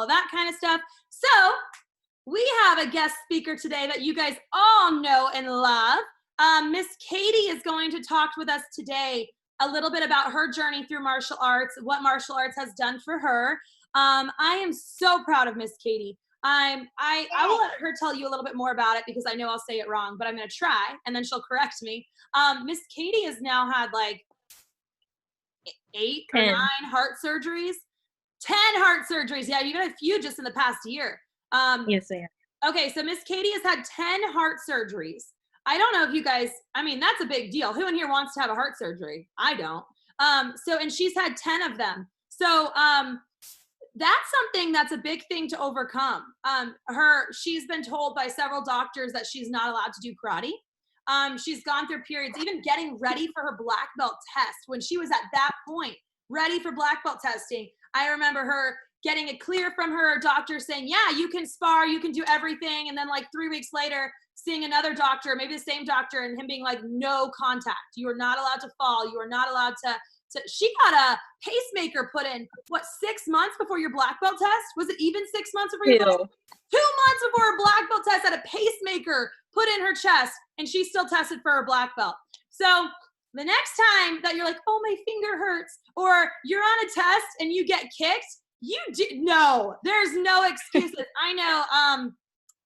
that kind of stuff. So we have a guest speaker today that you guys all know and love. Miss Katie is going to talk with us today a little bit about her journey through martial arts, what martial arts has done for her. I am so proud of Miss Katie. I will let her tell you a little bit more about it because I know I'll say it wrong, but I'm going to try and then she'll correct me. Miss Katie has now had like 8 or 9 heart surgeries. 10 heart surgeries. Yeah, you've had a few just in the past year. Yes, ma'am. Okay, so Miss Katie has had 10 heart surgeries. I don't know if you guys, I mean, that's a big deal. Who in here wants to have a heart surgery? I don't. And she's had 10 of them. So that's something that's a big thing to overcome. She's been told by several doctors that she's not allowed to do karate. She's gone through periods, even getting ready for her black belt test when she was at that point, ready for black belt testing. I remember her getting it clear from her doctor saying, yeah, you can spar, you can do everything. And then like 3 weeks later, seeing another doctor, maybe the same doctor, and him being like, no contact. You are not allowed to fall. You are not allowed to she got a pacemaker put in, what, 6 months before your black belt test? Was it even 6 months before your black belt? 2 months before her black belt test, had a pacemaker put in her chest, and she still tested for her black belt. So the next time that you're like, oh, my finger hurts, or you're on a test and you get kicked, there's no excuses. I know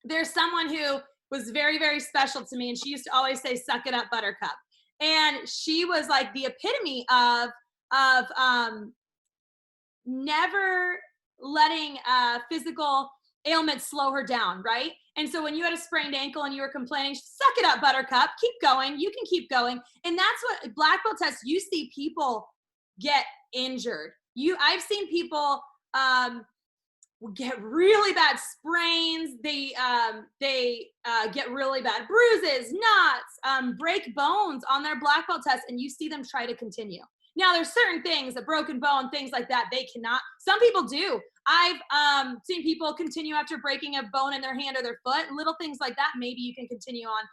there's someone who was very, very special to me, and she used to always say, suck it up, buttercup. And she was like the epitome of never letting physical ailments slow her down, right? And so when you had a sprained ankle and you were complaining, suck it up, buttercup, keep going, you can keep going. And that's what black belt tests, you see people get injured. I've seen people get really bad sprains. They get really bad bruises, knots, break bones on their black belt test, and you see them try to continue. Now, there's certain things, a broken bone, things like that, they cannot. Some people do. I've seen people continue after breaking a bone in their hand or their foot. Little things like that, maybe you can continue on.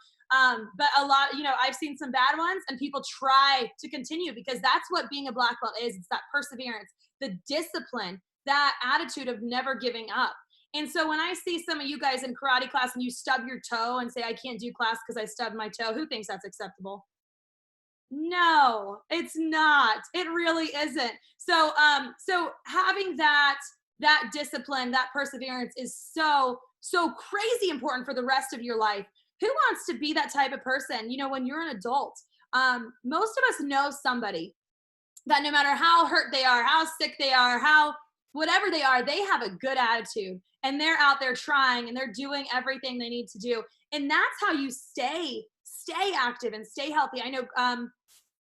But a lot, I've seen some bad ones, and people try to continue because that's what being a black belt is. It's that perseverance, the discipline, that attitude of never giving up. And so when I see some of you guys in karate class and you stub your toe and say, I can't do class because I stubbed my toe, who thinks that's acceptable? No, it's not. It really isn't. So having that discipline, that perseverance is so crazy important for the rest of your life. Who wants to be that type of person? When you're an adult, most of us know somebody that no matter how hurt they are, how sick they are, how whatever they are, they have a good attitude and they're out there trying and they're doing everything they need to do. And that's how you stay active and stay healthy. I know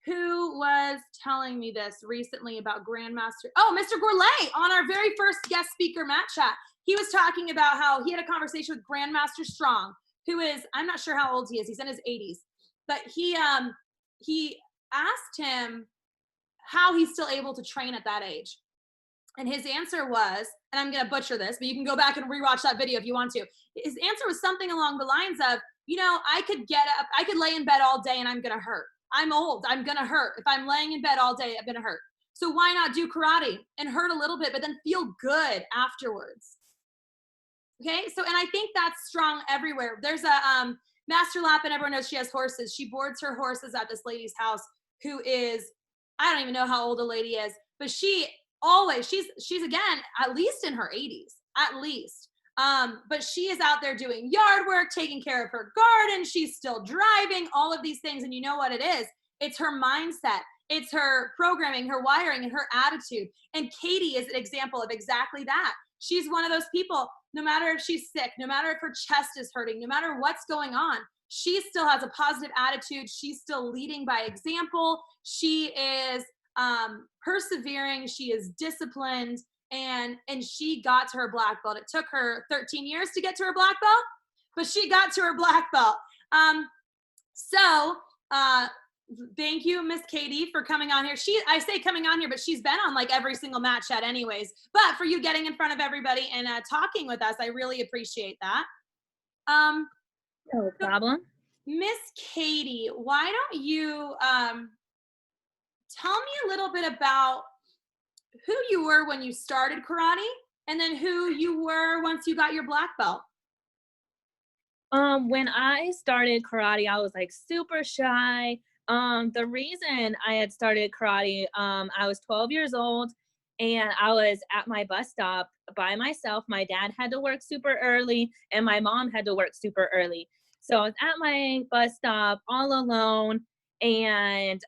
who was telling me this recently about Grandmaster. Oh, Mr. Gourlay on our very first guest speaker Matt chat. He was talking about how he had a conversation with Grandmaster Strong, who is, I'm not sure how old he is. He's in his 80s, but he asked him how he's still able to train at that age. And his answer was, and I'm going to butcher this, but you can go back and rewatch that video if you want to. His answer was something along the lines of, I could get up, I could lay in bed all day and I'm going to hurt. I'm old, I'm going to hurt. If I'm laying in bed all day, I'm going to hurt. So why not do karate and hurt a little bit, but then feel good afterwards? Okay, so, and I think that's strong everywhere. There's a Master Lap, and everyone knows she has horses. She boards her horses at this lady's house who is, I don't even know how old the lady is, but she's again, at least in her 80s, at least. But she is out there doing yard work, taking care of her garden. She's still driving, all of these things. And you know what it is? It's her mindset. It's her programming, her wiring, and her attitude. And Katie is an example of exactly that. She's one of those people, no matter if she's sick, no matter if her chest is hurting, no matter what's going on, she still has a positive attitude. She's still leading by example. She is persevering. She is disciplined, and she got to her black belt. It took her 13 years to get to her black belt, but she got to her black belt. Thank you, Miss Katie, for coming on here. I say coming on here, but she's been on like every single Matt chat anyways. But for you getting in front of everybody and talking with us, I really appreciate that. No problem. Miss Katie, why don't you tell me a little bit about who you were when you started karate and then who you were once you got your black belt. When I started karate, I was like super shy. The reason I had started karate, I was 12 years old and I was at my bus stop by myself. My dad had to work super early and my mom had to work super early. So I was at my bus stop all alone and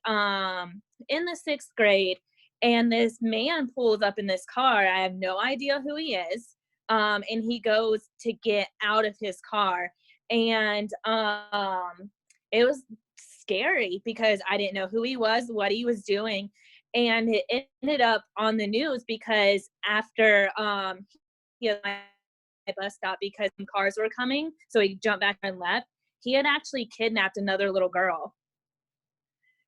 in the 6th grade, and this man pulls up in this car. I have no idea who he is. And he goes to get out of his car, and it was scary because I didn't know who he was, what he was doing, and it ended up on the news because after he had my bus stop because some cars were coming, so he jumped back and left. He had actually kidnapped another little girl.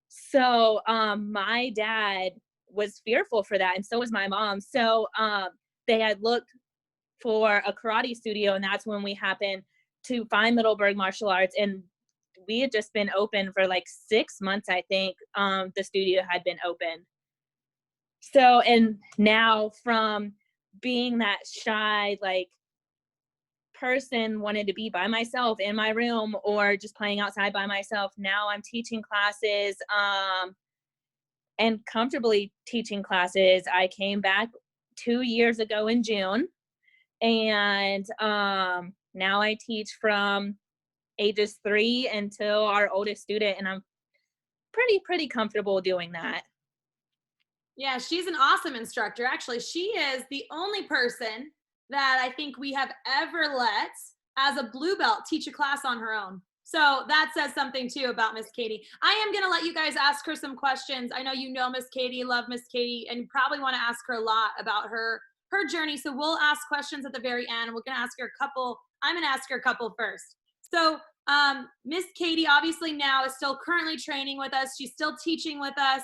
So my dad was fearful for that, and so was my mom. So they had looked for a karate studio, and that's when we happened to find Middleburg Martial Arts. And we had just been open for like 6 months, I think. The studio had been open. So, and now from being that shy, like person wanted to be by myself in my room or just playing outside by myself, now I'm teaching classes, and comfortably teaching classes. I came back 2 years ago in June, and now I teach from ages 3 until our oldest student, and I'm pretty comfortable doing that. Yeah, she's an awesome instructor. Actually, she is the only person that I think we have ever let as a blue belt teach a class on her own. So that says something too about Miss Katie. I am going to let you guys ask her some questions. I know you know Miss Katie, love Miss Katie, and probably want to ask her a lot about her journey. So we'll ask questions at the very end. We're going to ask her a couple. I'm going to ask her a couple first. So Miss Katie obviously now is still currently training with us. She's still teaching with us.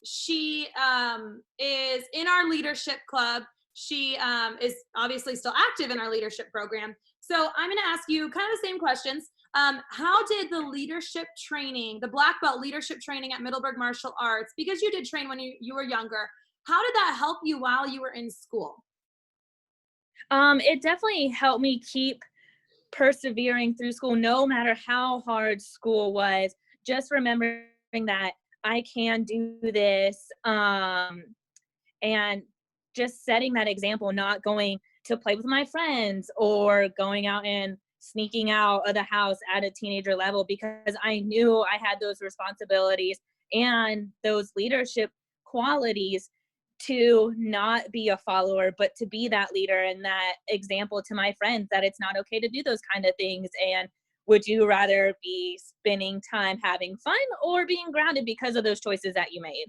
She is in our leadership club. She is obviously still active in our leadership program. So I'm going to ask you kind of the same questions. How did the leadership training, the black belt leadership training at Middleburg Martial Arts, because you did train when you were younger, how did that help you while you were in school? It definitely helped me keep persevering through school, no matter how hard school was. Just remembering that I can do this, and just setting that example, not going to play with my friends or going out and sneaking out of the house at a teenager level, because I knew I had those responsibilities and those leadership qualities to not be a follower, but to be that leader and that example to my friends that it's not okay to do those kind of things. And would you rather be spending time having fun or being grounded because of those choices that you made?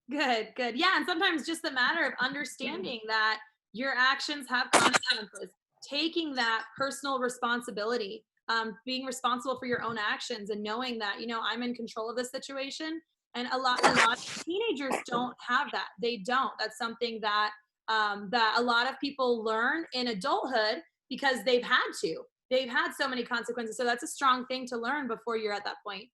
Good, good. Yeah, and sometimes just the matter of understanding that your actions have consequences, taking that personal responsibility, being responsible for your own actions, and knowing that I'm in control of the situation. And a lot of teenagers don't have that. They don't. That's something that that a lot of people learn in adulthood because they've had to. They've had so many consequences. So that's a strong thing to learn before you're at that point.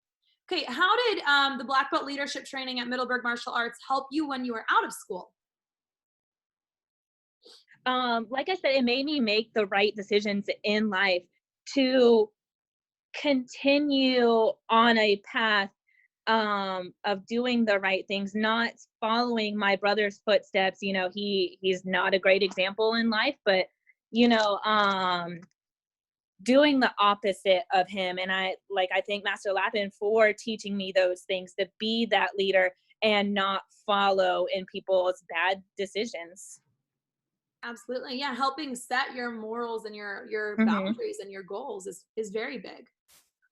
Okay, how did the black belt leadership training at Middleburg Martial Arts help you when you were out of school? Like I said, it made me make the right decisions in life to continue on a path of doing the right things, not following my brother's footsteps. You know, he's not a great example in life, but you know, doing the opposite of him. And I thank Master Lapin for teaching me those things, to be that leader and not follow in people's bad decisions. Absolutely. Yeah, helping set your morals and your Hmm. boundaries and your goals is very big.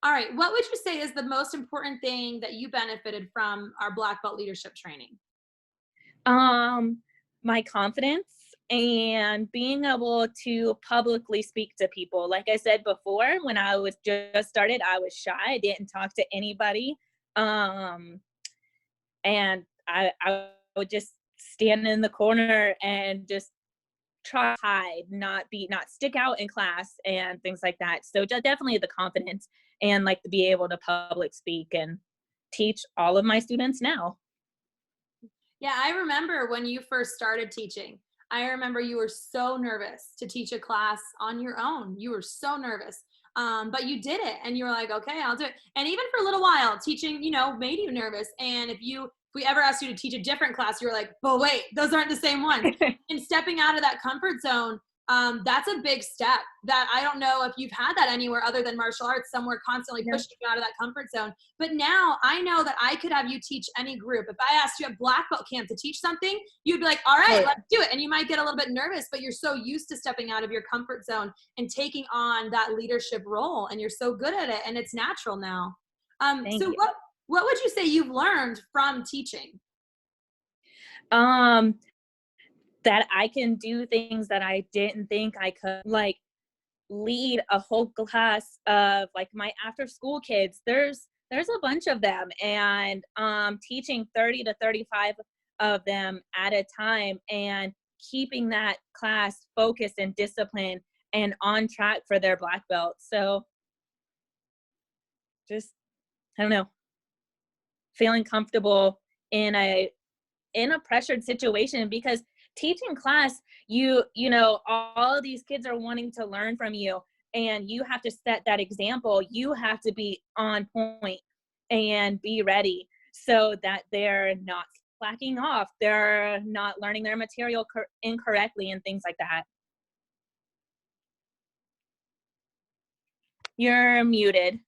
All right, what would you say is the most important thing that you benefited from our black belt leadership training? Um, my confidence and being able to publicly speak to people. Like I said before, when I was just started, I was shy. I didn't talk to anybody. Um, and I would just stand in the corner and just try to hide, not stick out in class and things like that. So definitely the confidence and like to be able to public speak and teach all of my students now. Yeah, I remember when you first started teaching. I remember you were so nervous to teach a class on your own. You were so nervous. But you did it and you were like, okay, I'll do it. And even for a little while, teaching, made you nervous. And if we ever asked you to teach a different class, you were like, but wait, those aren't the same ones. And stepping out of that comfort zone, that's a big step that I don't know if you've had that anywhere other than martial arts, somewhere constantly Yeah. pushing you out of that comfort zone. But now I know that I could have you teach any group. If I asked you at black belt camp to teach something, you'd be like, all right, let's do it. And you might get a little bit nervous, but you're so used to stepping out of your comfort zone and taking on that leadership role. And you're so good at it and it's natural now. Thank So you. what would you say you've learned from teaching? Um, that I can do things that I didn't think I could, like lead a whole class of like my after school kids. There's a bunch of them, and teaching 30 to 35 of them at a time and keeping that class focused and disciplined and on track for their black belt. So just, I don't know, feeling comfortable in a pressured situation, because teaching class, you know, all of these kids are wanting to learn from you, and you have to set that example. You have to be on point and be ready so that they're not slacking off, they're not learning their material incorrectly and things like that. You're muted.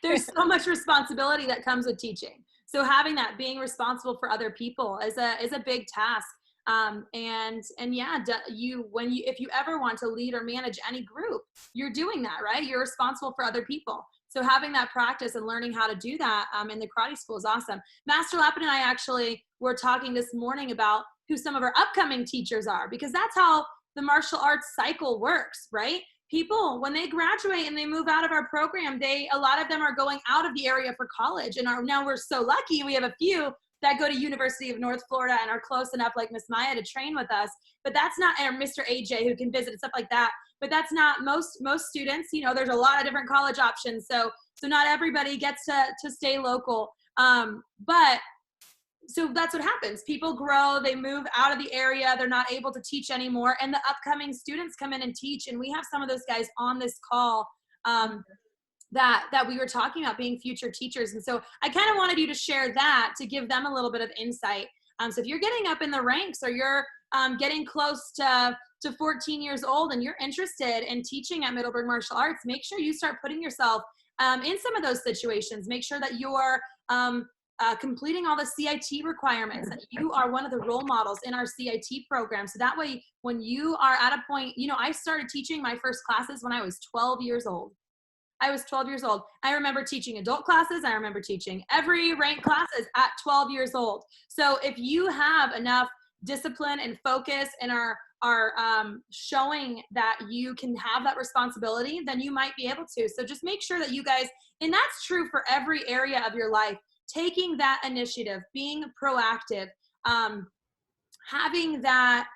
There's so much responsibility that comes with teaching. So having that, being responsible for other people is a big task. And yeah, if you ever want to lead or manage any group, you're doing that, right? You're responsible for other people. So having that practice and learning how to do that in the karate school is awesome. Master Lappin and I actually were talking this morning about who some of our upcoming teachers are, because that's how the martial arts cycle works, right? People, when they graduate and they move out of our program, a lot of them are going out of the area for college. And now we're so lucky, we have a few that go to University of North Florida and are close enough, like Miss Maya, to train with us. But that's not, or Mr. AJ, who can visit and stuff like that. But that's not most students. There's a lot of different college options, so not everybody gets to stay local. But so that's what happens. People grow, they move out of the area, they're not able to teach anymore, and the upcoming students come in and teach. And we have some of those guys on this call that we were talking about being future teachers. And so I kind of wanted you to share that to give them a little bit of insight. So if you're getting up in the ranks, or you're getting close to 14 years old and you're interested in teaching at Middleburg Martial Arts, make sure you start putting yourself in some of those situations. Make sure that you're completing all the CIT requirements, that you are one of the role models in our CIT program. So that way, when you are at a point, I started teaching my first classes when I was 12 years old. I was 12 years old. I remember teaching adult classes. I remember teaching every rank classes at 12 years old. So if you have enough discipline and focus and are showing that you can have that responsibility, then you might be able to. So just make sure that you guys, and that's true for every area of your life, taking that initiative, being proactive, having that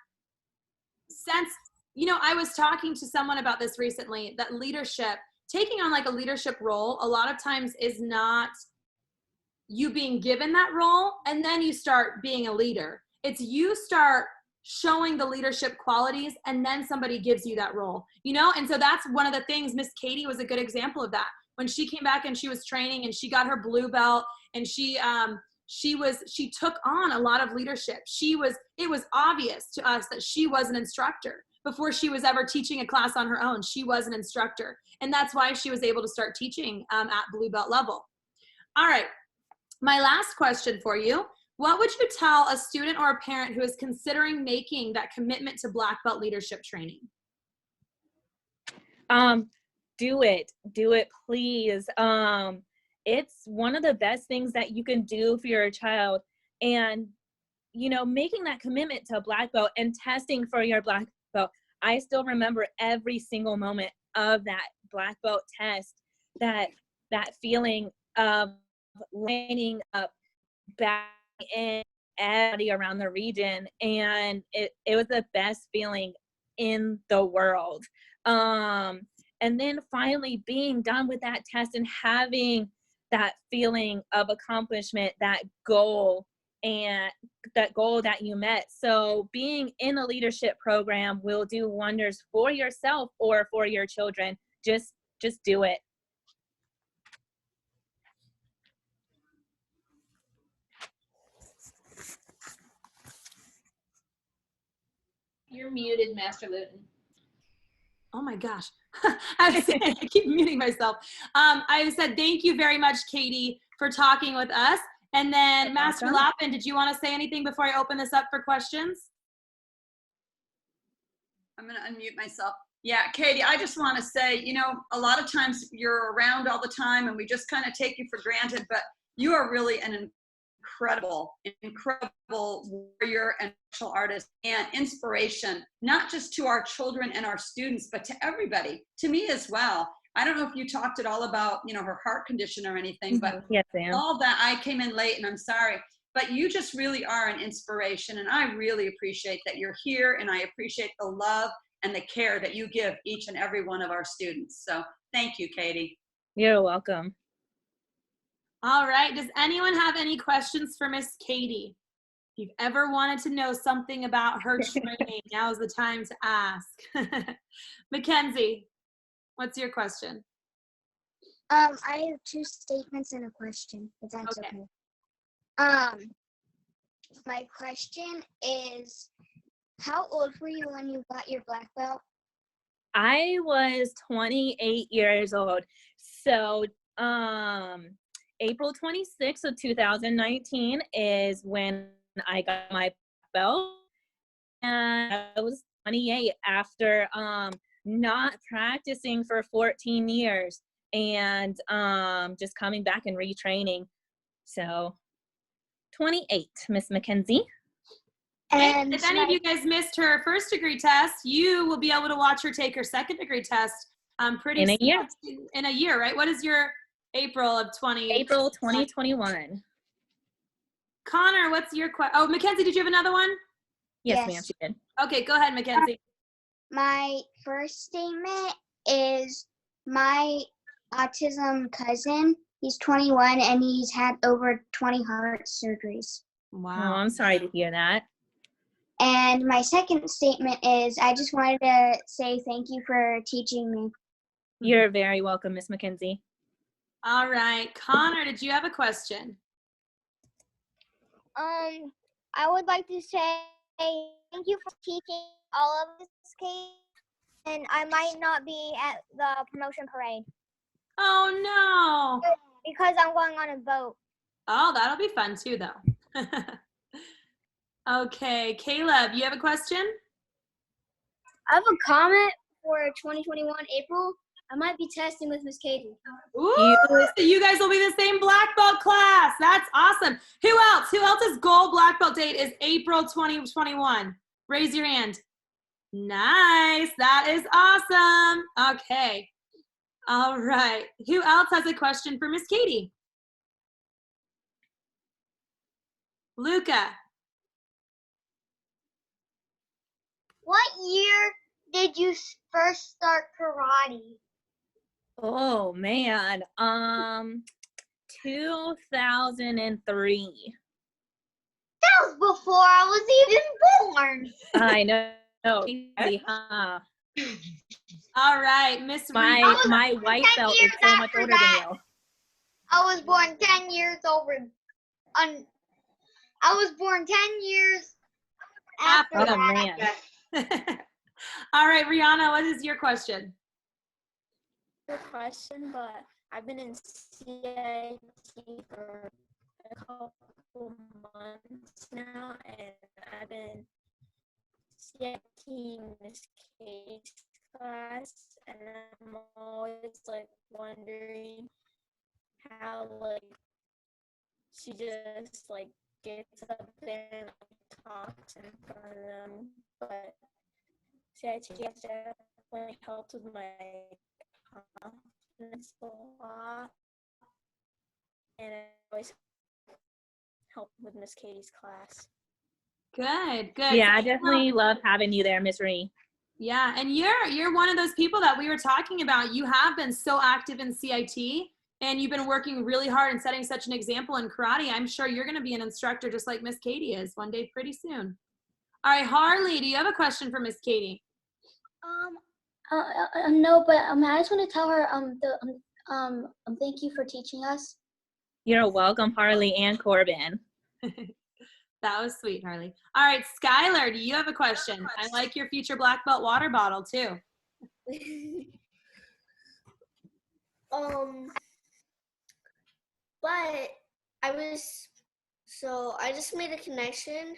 sense. I was talking to someone about this recently, that leadership, taking on like a leadership role, a lot of times is not you being given that role and then you start being a leader. It's you start showing the leadership qualities and then somebody gives you that role, And so that's one of the things. Miss Katie was a good example of that. When she came back and she was training and she got her blue belt, and she took on a lot of leadership. It was obvious to us that she was an instructor. Before she was ever teaching a class on her own, she was an instructor. And that's why she was able to start teaching at blue belt level. All right. My last question for you. What would you tell a student or a parent who is considering making that commitment to black belt leadership training? Do it, please. It's one of the best things that you can do for your child. And, making that commitment to a black belt and testing for your black belt. I still remember every single moment of that black belt test, that feeling of lining up back in everybody around the region. And it was the best feeling in the world. And then finally being done with that test and having that feeling of accomplishment, that goal, and that goal that you met. So being in a leadership program will do wonders for yourself or for your children. Just do it. You're muted, Master Luton. Oh my gosh. I keep muting myself. I said, thank you very much, Katie, for talking with us. And then You're Master welcome. Lappin, did you want to say anything before I open this up for questions? I'm going to unmute myself. Yeah, Katie, I just want to say, you know, a lot of times you're around all the time and we just kind of take you for granted, but you are really an incredible warrior and martial artist and inspiration, not just to our children and our students, but to everybody, to me as well. I don't know if you talked at all about, you know, her heart condition or anything, but Yes, ma'am. all that, I came in late and I'm sorry, but you just really are an inspiration. And I really appreciate that you're here, and I appreciate the love and the care that you give each and every one of our students. So thank you, Katie. You're welcome. All right. Does anyone have any questions for Miss Katie? If you've ever wanted to know something about her training, now is the time to ask. Mackenzie, what's your question? I have two statements and a question, if that's okay. My question is, how old were you when you got your black belt? I was 28 years old. So April 26th of 2019 is when I got my belt. And I was 28 after not practicing for 14 years and just coming back and retraining. So 28, Miss Mackenzie. And if any of you guys missed her first degree test, you will be able to watch her take her second degree test pretty in a year. In a year, right? What is your April 2021. Connor, what's your question? Oh, Mackenzie, did you have another one? Yes, ma'am, she did. Okay, go ahead, Mackenzie. My first statement is, my autism cousin, he's 21 and he's had over 20 heart surgeries. Wow. Oh, I'm sorry to hear that. And my second statement is, I just wanted to say thank you for teaching me. You're very welcome, Miss Mackenzie. All right. Connor, did you have a question? I would like to say thank you for teaching all of this, Kate. And I might not be at the promotion parade. Oh, no. Because I'm going on a boat. Oh, that'll be fun too, though. Okay, Caleb, you have a question? I have a comment for 2021 April. I might be testing with Miss Katie. Ooh, so you guys will be the same black belt class. That's awesome. Who else? Who else's goal black belt date is April 2021? Raise your hand. Nice. That is awesome. Okay. All right. Who else has a question for Miss Katie? Luca. What year did you first start karate? Oh man, 2003. That was before I was even born. I know. Huh? All right, Miss Reed. My white belt is so much older than you. I was born 10 years over. I was born 10 years after Oh that. man. All right, Rihanna, what is your question? Good question, but I've been in CIT for a couple months now, and I've been CIT Miss Katie's class, and I'm always like wondering how like she just like gets up there and like, talks in front of them, but CIT has definitely helped with my confidence a lot, and it always helped with Miss Katie's class. Good, good. Yeah, I definitely love having you there, Miss Ree. Yeah, and you're one of those people that we were talking about. You have been so active in CIT, and you've been working really hard and setting such an example in karate. I'm sure you're going to be an instructor just like Miss Katie is one day pretty soon. All right, Harley, do you have a question for Miss Katie? No, but I just want to tell her thank you for teaching us. You're welcome, Harley and Corbin. That was sweet, Harley. All right, Skylar, do you have a question? I like your future black belt water bottle too. But I just made a connection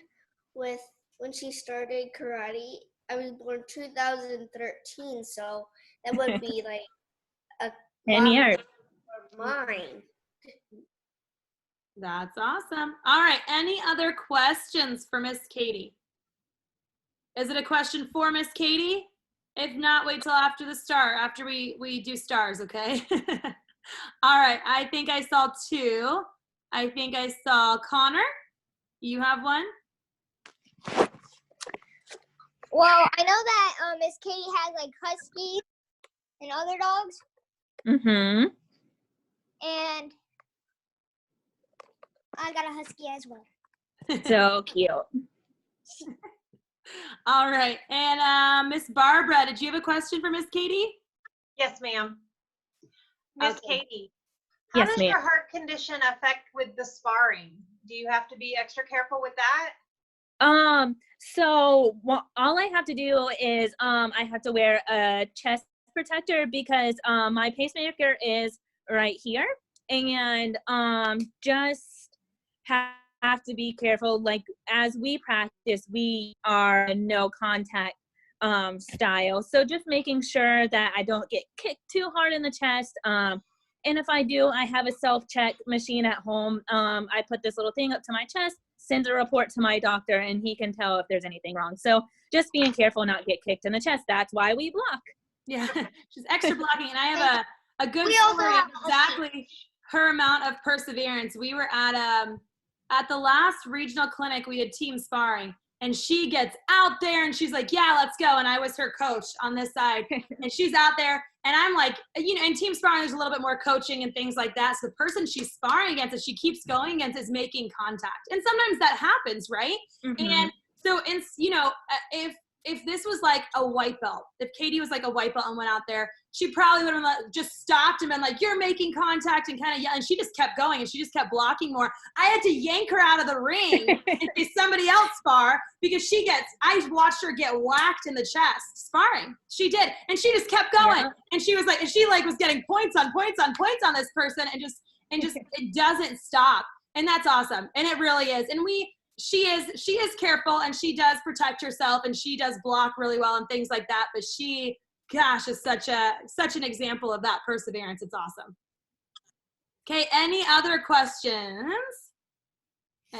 with when she started karate. I was born 2013, so that would be like a 10 years. mine. That's awesome. All right, any other questions for Miss Katie? Is it a question for Miss Katie? If not, wait till after the star, after we do stars, okay? All right, I think I saw two. I think I saw Connor. You have one? Well, I know that Miss Katie has like huskies and other dogs, Mm-hmm. and I got a husky as well. So cute. All right, and Miss Barbara, did you have a question for Miss Katie? Yes, ma'am. Miss Okay. Katie, how Yes, does ma'am. your heart condition affect with the sparring? Do you have to be extra careful with that? So all I have to do is I have to wear a chest protector because my pacemaker is right here, and just have to be careful. Like as we practice, we are a no contact style, so just making sure that I don't get kicked too hard in the chest. And if I do, I have a self-check machine at home. I put this little thing up to my chest, sends a report to my doctor, and he can tell if there's anything wrong. So just being careful not get kicked in the chest. That's why we block. Yeah, she's extra blocking, and I have a good We also story of have exactly her amount of perseverance. We were at the last regional clinic, we did team sparring, and she gets out there and she's like, yeah, let's go. And I was her coach on this side, and she's out there, and I'm like, you know, in team sparring, there's a little bit more coaching and things like that. So the person she's sparring against, that she keeps going against, is making contact, and sometimes that happens, right? Mm-hmm. And so it's, you know, if this was like a white belt, if Katie was like a white belt and went out there, she probably would have just stopped and been like, you're making contact, and kind of yell. And she just kept going, and she just kept blocking more. I had to yank her out of the ring and say somebody else spar, because I watched her get whacked in the chest sparring. She did. And she just kept going. Yeah. And she was like, was getting points on points on points on this person, and just it doesn't stop. And that's awesome. And it really is. And she is careful, and she does protect herself, and she does block really well and things like that. But she, gosh, is such an example of that perseverance. It's awesome. Okay, any other questions?